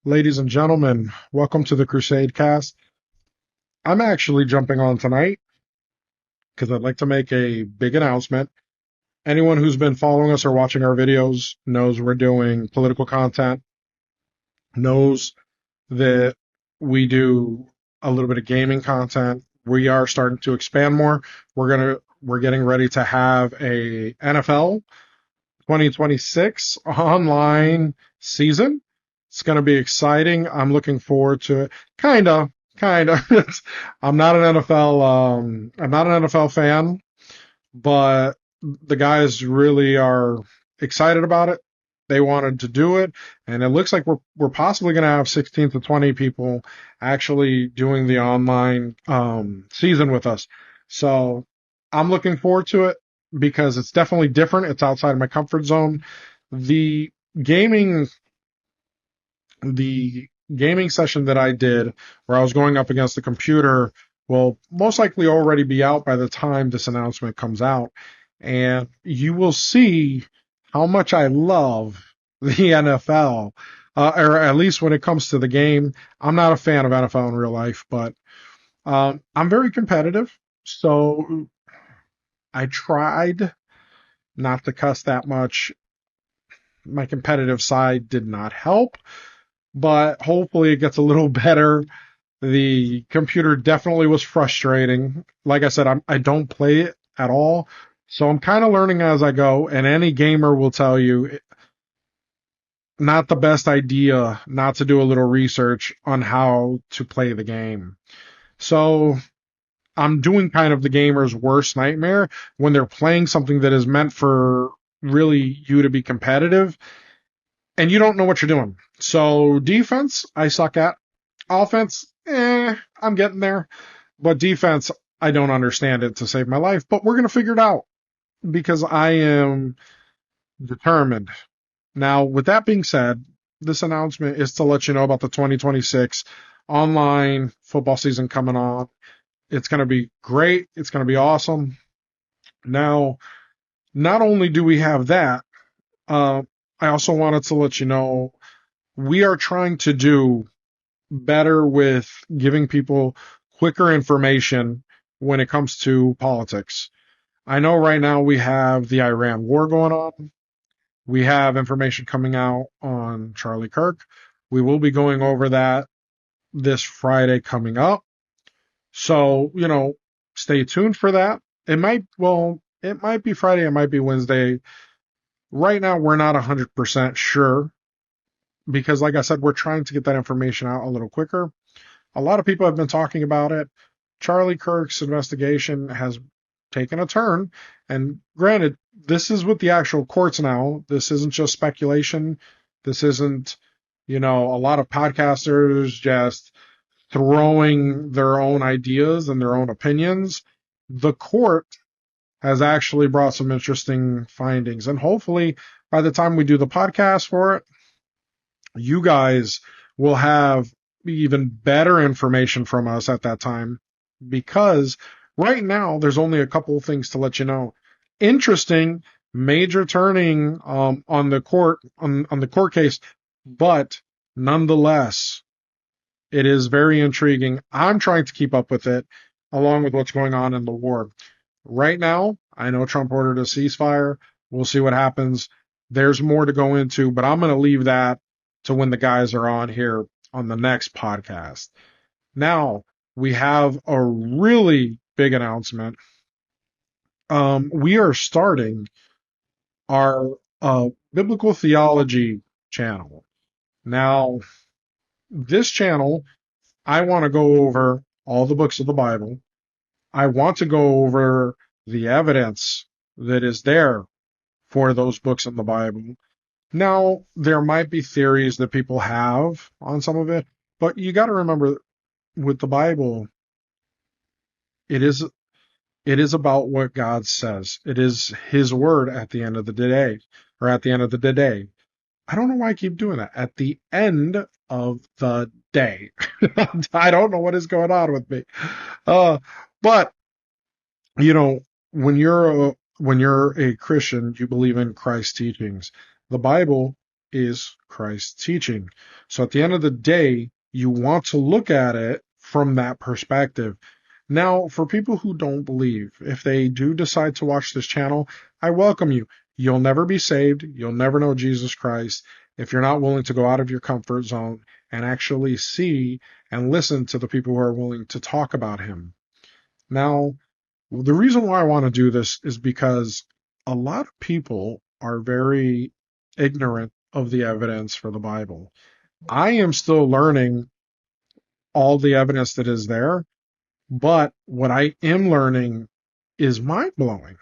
Ladies and gentlemen, welcome to the Crusade Cast. I'm actually jumping on tonight because I'd like to make a big announcement. Anyone who's been following us or watching our videos knows we're doing political content, knows that we do a little bit of gaming content. We are starting to expand more. We're getting ready to have a NFL 2026 online season. It's going to be exciting. I'm looking forward to it. Kind of. I'm not an NFL. I'm not an NFL fan, but the guys really are excited about it. They wanted to do it, and it looks like we're possibly going to have 16 to 20 people actually doing the online season with us. So I'm looking forward to it because it's definitely different. It's outside of my comfort zone. The gaming the gaming session that I did where I was going up against the computer will most likely already be out by the time this announcement comes out. And you will see how much I love the NFL, or at least when it comes to the game. I'm not a fan of NFL in real life, but I'm very competitive. So I tried not to cuss that much. My competitive side did not help, but hopefully it gets a little better. The computer definitely was frustrating. Like I said, I don't play it at all. So I'm kind of learning as I go. And any gamer will tell you, not the best idea not to do a little research on how to play the game. So I'm doing kind of the gamer's worst nightmare when they're playing something that is meant for really you to be competitive and you don't know what you're doing. So defense, I suck at. Offense, I'm getting there. But defense, I don't understand it to save my life. But we're going to figure it out because I am determined. Now, with that being said, this announcement is to let you know about the 2026 online football season coming on. It's going to be great. It's going to be awesome. Now, not only do we have that, uh, I also wanted to let you know we are trying to do better with giving people quicker information when it comes to politics. I know right now we have the Iran war going on. We have information coming out on Charlie Kirk. We will be going over that this Friday coming up. So, stay tuned for that. It might be Friday, it might be Wednesday. Right now, we're not 100% sure because, like I said, we're trying to get that information out a little quicker. A lot of people have been talking about it. Charlie Kirk's investigation has taken a turn. And granted, this is with the actual courts now. This isn't just speculation. This isn't, a lot of podcasters just throwing their own ideas and their own opinions. The court has actually brought some interesting findings. And hopefully, by the time we do the podcast for it, you guys will have even better information from us at that time because right now there's only a couple of things to let you know. Interesting major turning on the court case, but nonetheless, it is very intriguing. I'm trying to keep up with it along with what's going on in the war. Right now, I know Trump ordered a ceasefire. We'll see what happens. There's more to go into, but I'm going to leave that to when the guys are on here on the next podcast. Now, we have a really big announcement. We are starting our biblical theology channel. Now, this channel, I want to go over all the books of the Bible. I want to go over the evidence that is there for those books in the Bible. Now, there might be theories that people have on some of it, but you got to remember with the Bible, it is it is about what God says. It is his word at the end of the day, or at the end of the day. I don't know why I keep doing that. At the end of the day. I don't know what is going on with me. But you know, when you're a Christian, you believe in Christ's teachings. The Bible is Christ's teaching. So at the end of the day, you want to look at it from that perspective. Now, for people who don't believe, if they do decide to watch this channel, I welcome you. You'll never be saved. You'll never know Jesus Christ if you're not willing to go out of your comfort zone and actually see and listen to the people who are willing to talk about him. Now, the reason why I want to do this is because a lot of people are very ignorant of the evidence for the Bible. I am still learning all the evidence that is there, but what I am learning is mind-blowing.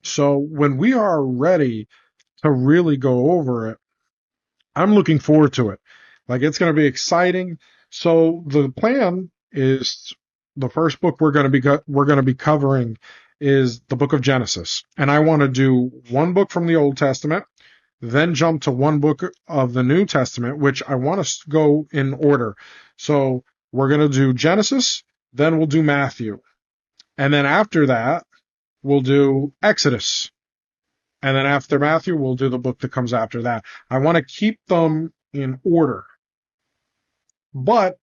So when we are ready to really go over it, I'm looking forward to it. Like, it's going to be exciting. So the plan is the first book we're going to be covering is the book of Genesis. And I want to do one book from the Old Testament, then jump to one book of the New Testament, which I want to go in order. So we're going to do Genesis, then we'll do Matthew. And then after that, we'll do Exodus. And then after Matthew, we'll do the book that comes after that. I want to keep them in order. But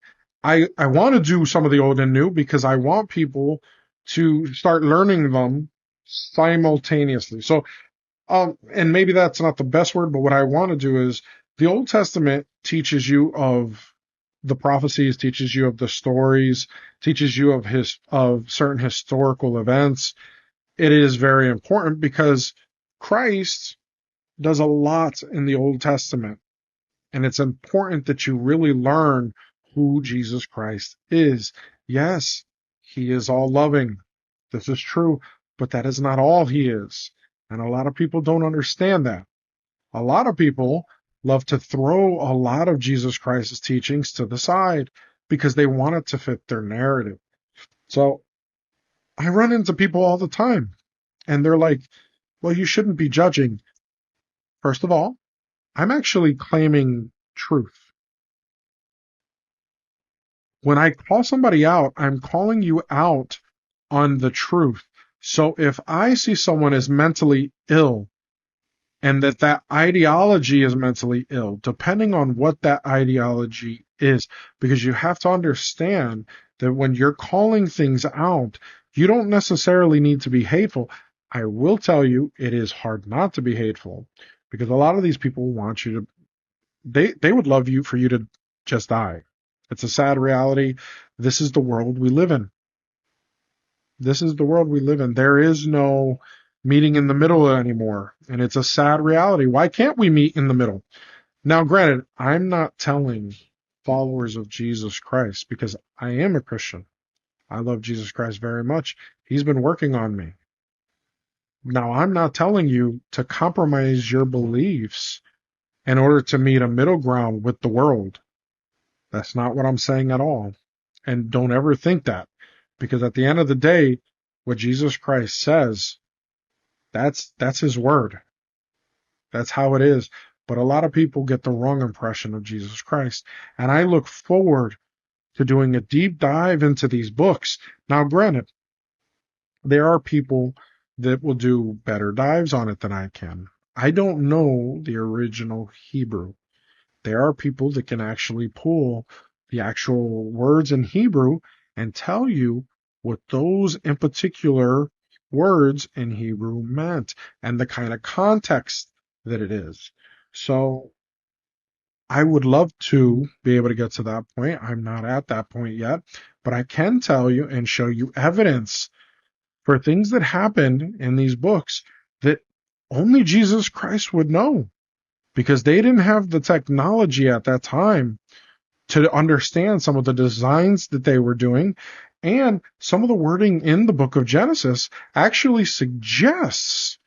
I want to do some of the old and new because I want people to start learning them simultaneously. So, and maybe that's not the best word, but what I want to do is the Old Testament teaches you of the prophecies, teaches you of the stories, teaches you of certain historical events. It is very important because Christ does a lot in the Old Testament, and it's important that you really learn who Jesus Christ is. Yes, he is all loving. This is true, but that is not all he is. And a lot of people don't understand that. A lot of people love to throw a lot of Jesus Christ's teachings to the side because they want it to fit their narrative. So I run into people all the time, and they're like, well, you shouldn't be judging. First of all, I'm actually claiming truth. When I call somebody out, I'm calling you out on the truth. So if I see someone as mentally ill and that ideology is mentally ill, depending on what that ideology is, because you have to understand that when you're calling things out, you don't necessarily need to be hateful. I will tell you, it is hard not to be hateful because a lot of these people want you to, they would love you for you to just die. It's a sad reality. This is the world we live in. This is the world we live in. There is no meeting in the middle anymore. And it's a sad reality. Why can't we meet in the middle? Now, granted, I'm not telling followers of Jesus Christ because I am a Christian. I love Jesus Christ very much. He's been working on me. Now, I'm not telling you to compromise your beliefs in order to meet a middle ground with the world. That's not what I'm saying at all. And don't ever think that. Because at the end of the day, what Jesus Christ says, that's his word. That's how it is. But a lot of people get the wrong impression of Jesus Christ. And I look forward to doing a deep dive into these books. Now, granted, there are people that will do better dives on it than I can. I don't know the original Hebrew. There are people that can actually pull the actual words in Hebrew and tell you what those in particular words in Hebrew meant and the kind of context that it is. So I would love to be able to get to that point. I'm not at that point yet, but I can tell you and show you evidence for things that happened in these books that only Jesus Christ would know, because they didn't have the technology at that time to understand some of the designs that they were doing. And some of the wording in the book of Genesis actually suggests,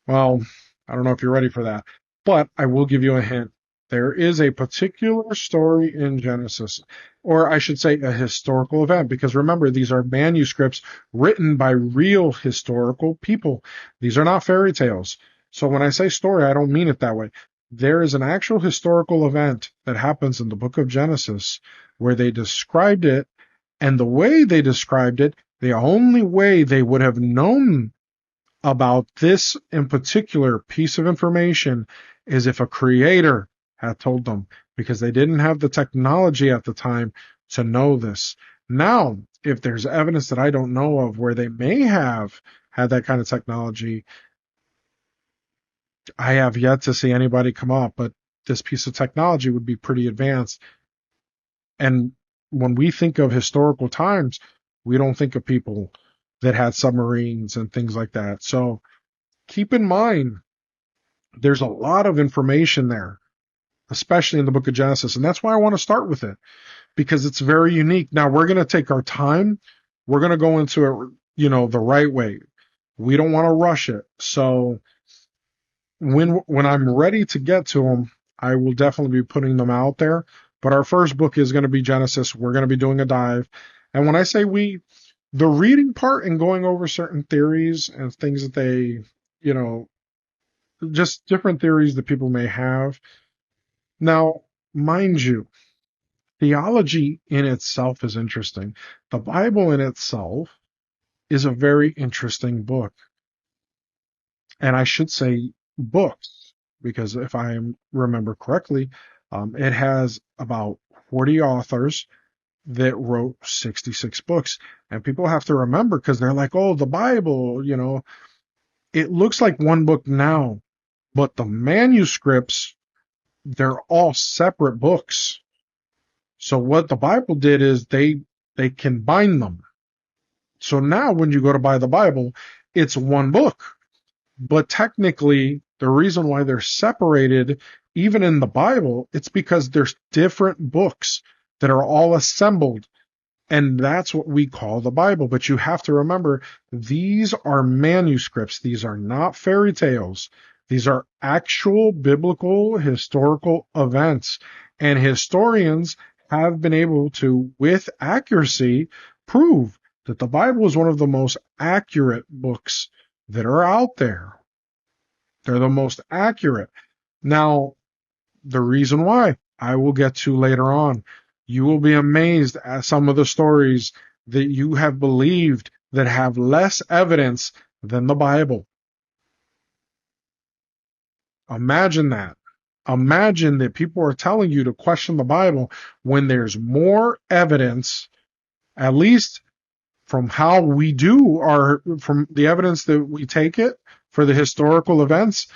well, I don't know if you're ready for that, but I will give you a hint. There is a particular story in Genesis, or I should say a historical event, because remember, these are manuscripts written by real historical people. These are not fairy tales. So when I say story, I don't mean it that way. There is an actual historical event that happens in the book of Genesis where they described it, and the way they described it, the only way they would have known about this in particular piece of information is if a creator had told them, because they didn't have the technology at the time to know this. Now, if there's evidence that I don't know of where they may have had that kind of technology, I have yet to see anybody come up, but this piece of technology would be pretty advanced. And when we think of historical times, we don't think of people that had submarines and things like that. So keep in mind, there's a lot of information there, especially in the book of Genesis. And that's why I want to start with it, because it's very unique. Now, we're going to take our time. We're going to go into it, the right way. We don't want to rush it. So when I'm ready to get to them, I will definitely be putting them out there. But our first book is going to be Genesis. We're going to be doing a dive. And when I say the reading part and going over certain theories and things that they, just different theories that people may have. Now, mind you, theology in itself is interesting. The Bible in itself is a very interesting book. And I should say books, because if I remember correctly, it has about 40 authors that wrote 66 books. And people have to remember, because they're like, oh, the Bible, it looks like one book now, but the manuscripts, they're all separate books. So what the Bible did is they combined them. So now when you go to buy the Bible, it's one book. But technically, the reason why they're separated, even in the Bible, it's because there's different books that are all assembled. And that's what we call the Bible. But you have to remember, these are manuscripts. These are not fairy tales. These are actual biblical historical events. And historians have been able to, with accuracy, prove that the Bible is one of the most accurate books that are out there. They're the most accurate. Now, the reason why I will get to later on, you will be amazed at some of the stories that you have believed that have less evidence than the Bible. Imagine that. Imagine that people are telling you to question the Bible when there's more evidence, at least from how we do from the evidence that we take it for the historical events,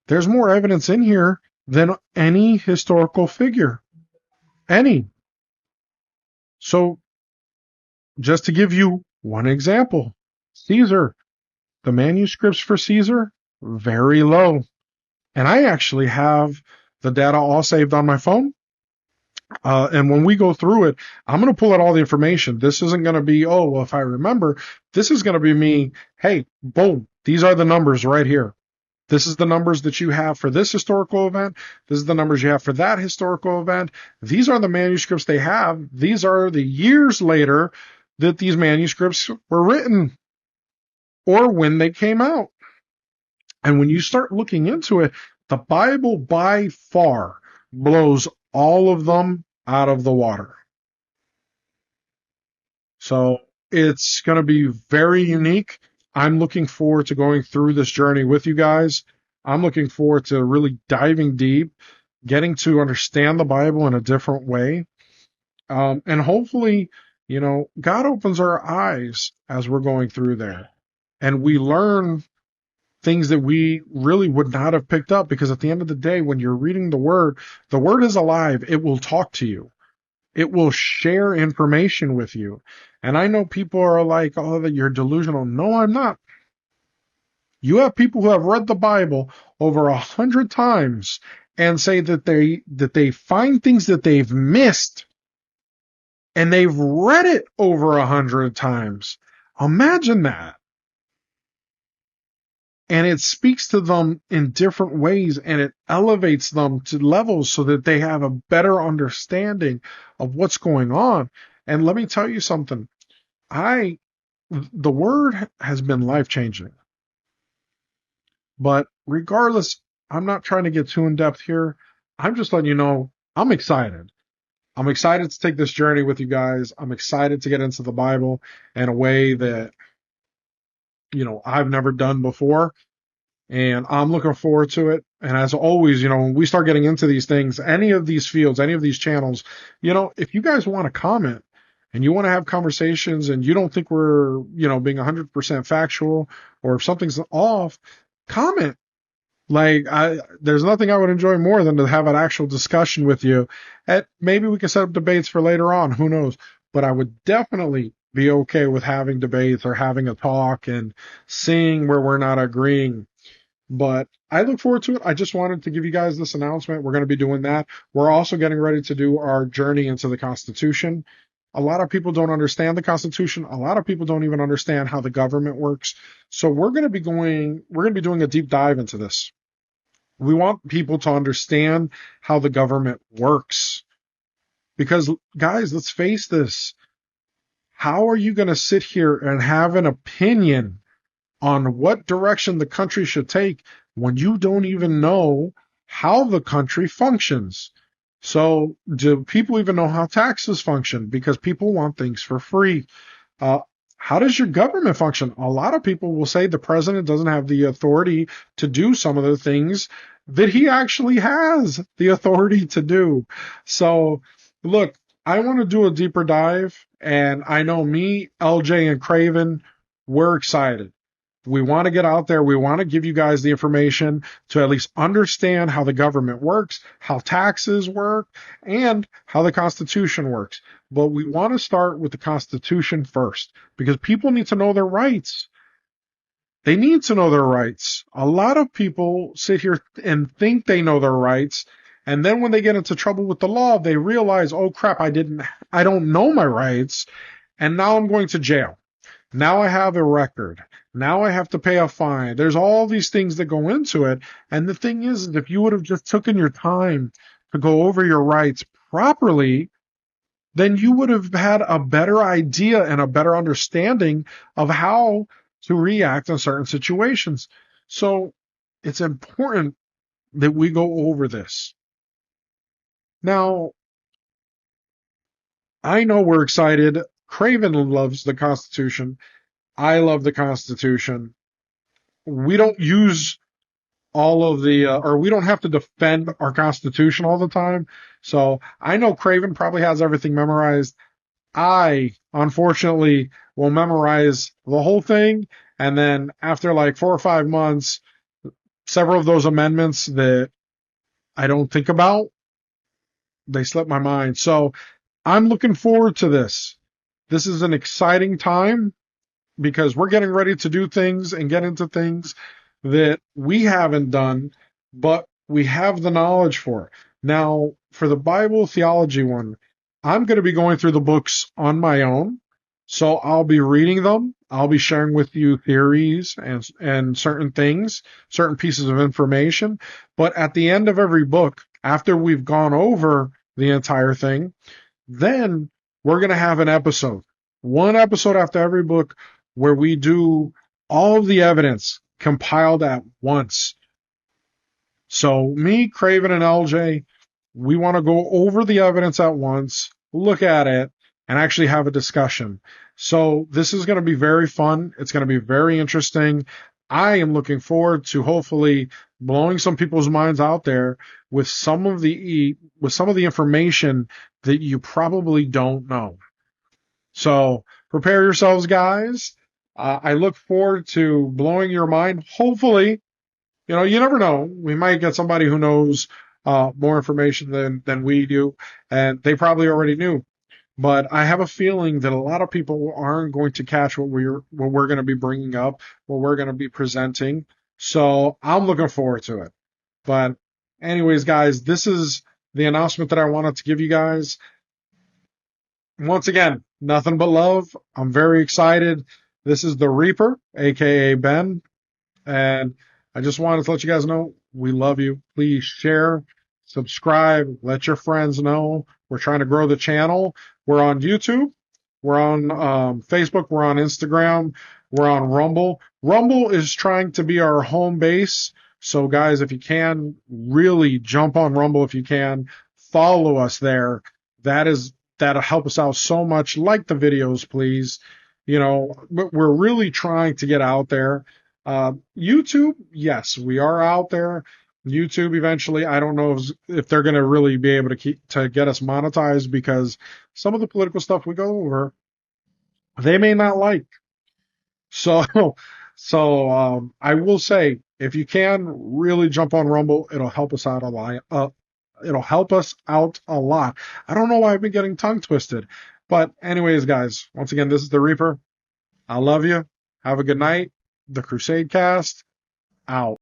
there's more evidence in here than any historical figure. Any. So, just to give you one example, Caesar, the manuscripts for Caesar, very low. And I actually have the data all saved on my phone. And when we go through it, I'm going to pull out all the information. This isn't going to be, oh, well, if I remember, this is going to be me. Hey, boom, these are the numbers right here. This is the numbers that you have for this historical event. This is the numbers you have for that historical event. These are the manuscripts they have. These are the years later that these manuscripts were written or when they came out. And when you start looking into it, the Bible by far blows all of them out of the water. So it's going to be very unique. I'm looking forward to going through this journey with you guys. I'm looking forward to really diving deep, getting to understand the Bible in a different way. And hopefully, God opens our eyes as we're going through there. And we learn things that we really would not have picked up, because at the end of the day, when you're reading the Word is alive. It will talk to you. It will share information with you. And I know people are like, oh, that you're delusional. No, I'm not. You have people who have read the Bible over 100 times and say that they find things that they've missed, and they've read it over 100 times. Imagine that. And it speaks to them in different ways, and it elevates them to levels so that they have a better understanding of what's going on. And let me tell you something. The Word has been life-changing. But regardless, I'm not trying to get too in depth here. I'm just letting you know I'm excited. I'm excited to take this journey with you guys. I'm excited to get into the Bible in a way that, I've never done before. and I'm looking forward to it. And as always, when we start getting into these things, any of these fields, any of these channels, if you guys want to comment and you want to have conversations and you don't think we're, being 100% factual, or if something's off, comment. Like, there's nothing I would enjoy more than to have an actual discussion with you. And maybe we can set up debates for later on. Who knows? But I would definitely be okay with having debates or having a talk and seeing where we're not agreeing. But I look forward to it. I just wanted to give you guys this announcement. We're going to be doing that. We're also getting ready to do our journey into the Constitution. A lot of people don't understand the Constitution. A lot of people don't even understand how the government works. So we're going to be doing a deep dive into this. We want people to understand how the government works. Because, guys, let's face this. How are you going to sit here and have an opinion on what direction the country should take when you don't even know how the country functions? So do people even know how taxes function? Because people want things for free. How does your government function? A lot of people will say the president doesn't have the authority to do some of the things that he actually has the authority to do. So look, I want to do a deeper dive, and I know me, LJ, and Craven, we're excited. We want to get out there. We want to give you guys the information to at least understand how the government works, how taxes work, and how the Constitution works. But we want to start with the Constitution first, because people need to know their rights. They need to know their rights. A lot of people sit here and think they know their rights, and then when they get into trouble with the law, they realize, oh crap, I don't know my rights, and now I'm going to jail. Now I have a record. Now I have to pay a fine. There's all these things that go into it. And the thing is, if you would have just taken your time to go over your rights properly, then you would have had a better idea and a better understanding of how to react in certain situations. So it's important that we go over this. Now, I know we're excited. Craven loves the Constitution. I love the Constitution. We don't use all of or we don't have to defend our Constitution all the time. So I know Craven probably has everything memorized. I, unfortunately, will memorize the whole thing. And then after like 4 or 5 months, several of those amendments that I don't think about, they slip my mind. So I'm looking forward to this. This is an exciting time, because we're getting ready to do things and get into things that we haven't done, but we have the knowledge for. Now, for the Bible theology one, I'm going to be going through the books on my own. So I'll be reading them. I'll be sharing with you theories and certain things, certain pieces of information. But at the end of every book, after we've gone over the entire thing, then we're going to have an episode. One episode after every book where we do all of the evidence compiled at once. So me, Craven, and LJ, we want to go over the evidence at once, look at it, and actually have a discussion. So this is going to be very fun. It's going to be very interesting. I am looking forward to hopefully blowing some people's minds out there with some of the information that you probably don't know. So prepare yourselves, guys. I look forward to blowing your mind. Hopefully, you never know. We might get somebody who knows more information than we do, and they probably already knew. But I have a feeling that a lot of people aren't going to catch what we're going to be bringing up, what we're going to be presenting. So I'm looking forward to it. But anyways, guys, this is the announcement that I wanted to give you guys. Once again, nothing but love. I'm very excited. This is the Reaper, aka Ben, and I just wanted to let you guys know we love you. Please share, subscribe, let your friends know. We're trying to grow the channel. We're on YouTube. We're on Facebook. We're on Instagram. We're on Rumble. Rumble is trying to be our home base. So, guys, if you can, really jump on Rumble if you can. Follow us there. That'll help us out so much. Like the videos, please. We're really trying to get out there. YouTube, yes, we are out there. YouTube eventually, I don't know if they're going to really be able to get us monetized because some of the political stuff we go over, they may not like. So, I will say, if you can really jump on Rumble, it'll help us out a lot. It'll help us out a lot. I don't know why I've been getting tongue twisted, but anyways, guys, once again, this is the Reaper. I love you. Have a good night. The Crusade Cast out.